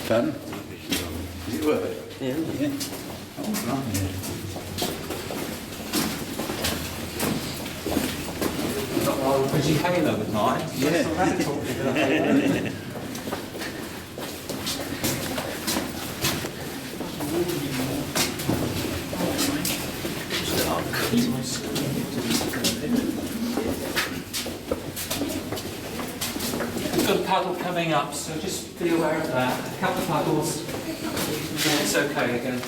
fun. Does it work? Yeah. Yeah. Oh, blimey. Got my old pretty halo with mine. Yeah. We've got a puddle coming up, so just be aware of that. A couple of puddles, and it's okay again.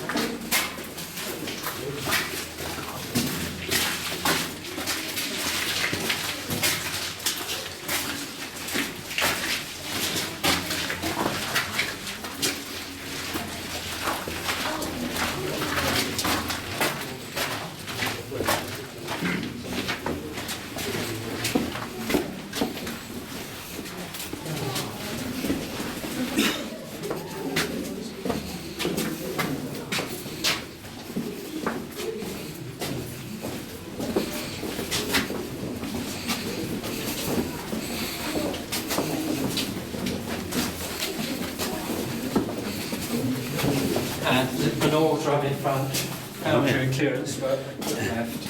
And an oar drum in front, boundary and clearance work left.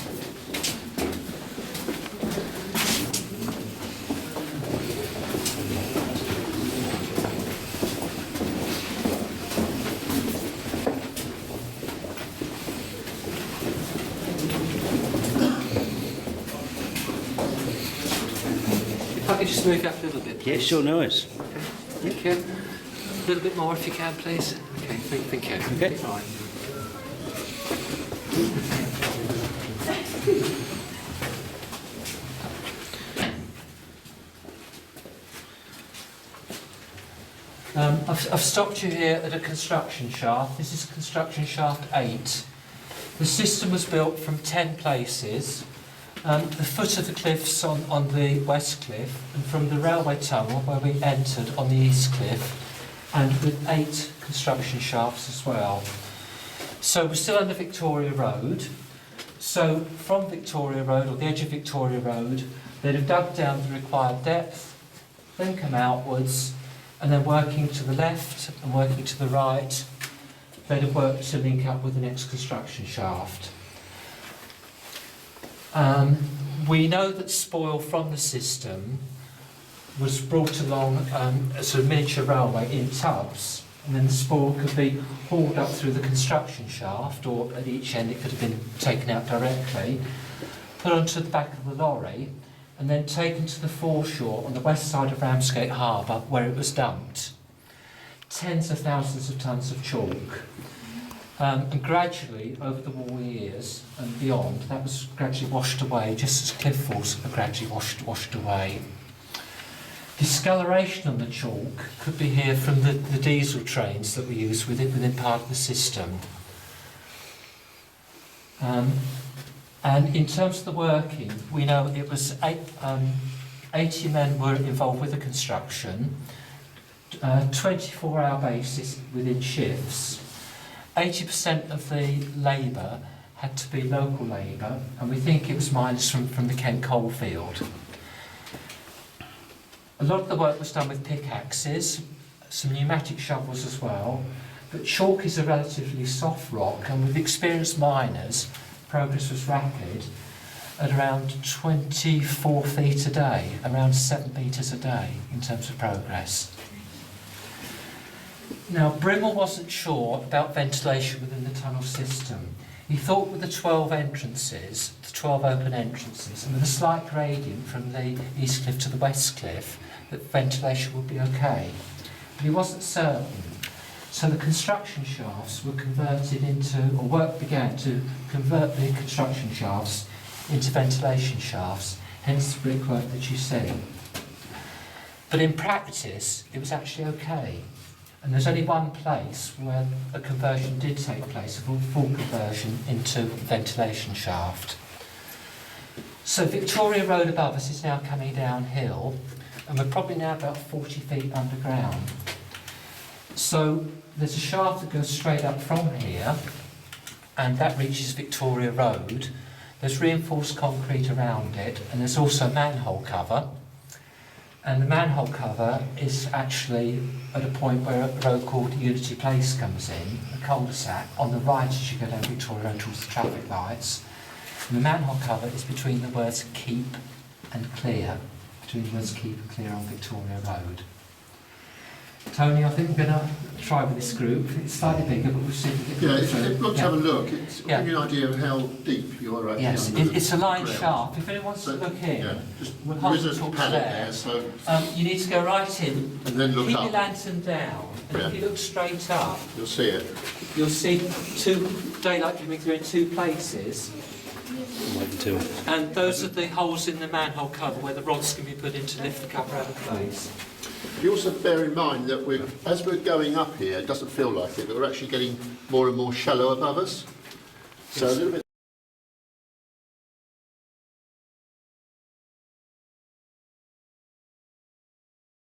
If I could just move up a little bit, Yeah, please. sure, no worries. Thank you. A little bit more if you can, please. Okay, thank you. Okay. Fine. I've stopped you here at a construction shaft. This is construction shaft 8. The system was built from 10 places. The foot of the cliffs on the west cliff, and from the railway tunnel where we entered on the east cliff, and with 8 construction shafts as well. So we're still under Victoria Road. So from Victoria Road, or the edge of Victoria Road, they'd have dug down the required depth, then come outwards, and then working to the left and working to the right, they'd have worked to link up with the next construction shaft. We know that spoil from the system was brought along as a miniature railway in tubs, and then the spoil could be hauled up through the construction shaft, or at each end it could have been taken out directly, put onto the back of the lorry, and then taken to the foreshore on the west side of Ramsgate Harbour, where it was dumped. Tens of thousands of tonnes of chalk. And gradually, over the war years and beyond, that was gradually washed away, just as cliff falls are gradually washed away. Discoloration on the chalk could be here from the diesel trains that we use within part of the system. And in terms of the working, we know it was 80 men were involved with the construction, 24-hour basis within shifts. 80% of the labour had to be local labour, and we think it was miners from the Kent coalfield. A lot of the work was done with pickaxes, some pneumatic shovels as well, but chalk is a relatively soft rock, and with experienced miners, progress was rapid at around 24 feet a day, around 7 metres a day in terms of progress. Now, Brimble wasn't sure about ventilation within the tunnel system. He thought with the 12 entrances, the 12 open entrances, and with a slight gradient from the east cliff to the west cliff, that ventilation would be okay. But he wasn't certain. So the construction shafts were converted into, or work began to convert the construction shafts into ventilation shafts, hence the brickwork that you see. But in practice, it was actually okay. And there's only one place where a conversion did take place, a full conversion into ventilation shaft. So Victoria Road above us is now coming downhill, and we're probably now about 40 feet underground. So there's a shaft that goes straight up from here, and that reaches Victoria Road. There's reinforced concrete around it, and there's also manhole cover. And the manhole cover is actually at a point where a road called Unity Place comes in, a cul-de-sac, on the right as you go down Victoria Road towards the traffic lights. And the manhole cover is between the words keep and clear, between the words keep and clear on Victoria Road. Tony, I think we're going to try with this group. It's slightly bigger, but we'll see if we can get Yeah, if look to have a look, it's Yeah. give you an idea of how deep you are actually Yes, under the it's a line ground. shaft. If anyone wants to So, look in, yeah, just, we'll there is hold a talk pallet there. there, so You need to go right in, and then look keep up. your lantern down, and if Yeah. you look straight up, You'll see it. you'll see two daylight coming through in two places. And those are the holes in the manhole cover where the rods can be put in to lift the cover out of place. You also bear in mind that as we're going up here, it doesn't feel like it, but we're actually getting more and more shallow above us. So a little bit